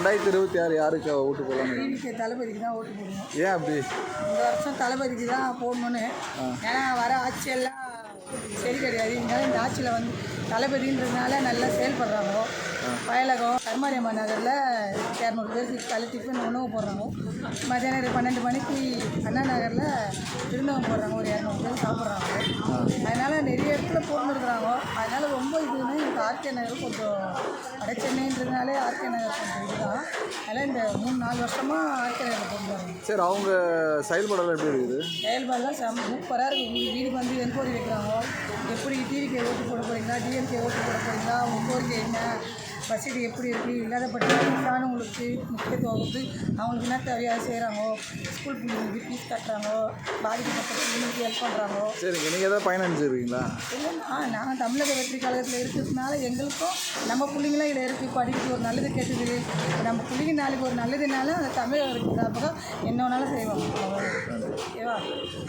2026 யாருக்கு ஓட்டு போடலான்னு? டிவிக்கு தளபதிக்கு தான் ஓட்டு போடுவோம். ஏன் அப்படி? இந்த வருஷம் தளபதிக்கு தான் போடணுன்னு. ஏன்னா வர ஆட்சியெல்லாம் சரி கிடையாது. இருந்தாலும் இந்த ஆட்சியில் வந்து தளபதின்றதுனால நல்லா செயல்படுறாங்க. வயலகம் கருமாரியம்மா நகரில் 200 பேருக்கு காலை டிஃபன் உணவு போடுறாங்க. மத்தியானம் 12 மணிக்கு அண்ணா நகரில் விருந்தகம் போடுறாங்க. ஒரு 200 பேர் சாப்பிட்றாங்க. அதனால் நிறைய இடத்துல போட்டுருக்குறாங்க. அதனால் ரொம்ப இதுன்னு எனக்கு ஆர்கே நகர் கொஞ்சம் வட சென்னைன்றதுனாலே ஆர்கே நகர் கொஞ்சம் இதுதான். அதனால் இந்த 3-4 வருஷமாக ஆர்கே நகரில் போட்டு வராங்க. சரி, அவங்க செயல்பாடெல்லாம் எப்படி இருக்குது? செயல்பாடுலாம் சூப்பராக இருக்குது. வீடுக்கு வந்து என்கொயரி வைக்கிறாங்க. எப்படி டிவிக்கு ஓட்டு போட போகிறீங்களா, டிஎம்கே ஓட்டு போட போகிறீங்களா, உங்கள் கோரிக்கை என்ன, வசதி எப்படி இருக்குது, இல்லாதப்பட்டவங்களுக்கு முக்கியத்துவம் கொடுத்து அவங்களுக்கு என்ன தேவையாக செய்கிறாங்க. ஸ்கூல் பிள்ளைங்களுக்கு ஃபீஸ் கட்டுறாங்க, பாதிக்கப்பட்ட பிள்ளைங்களுக்கு ஹெல்ப் பண்ணுறாங்க. சரிங்க, நீங்கள் எதாவது பயனடைஞ்சிருக்கீங்களா? இல்லைன்னா நாங்கள் தமிழக வெற்றி கழகத்தில் இருக்கிறதுனால எங்களுக்கும் நம்ம பிள்ளைங்களாம் இதில் இருக்குது. படிக்கிறது ஒரு நல்லது கேட்டது, நம்ம பிள்ளைங்க நாளைக்கு ஒரு நல்லதுனால அந்த தமிழக வெற்றி சார்பாக என்ன வேணாலும் செய்வாங்க. ஓகேவா?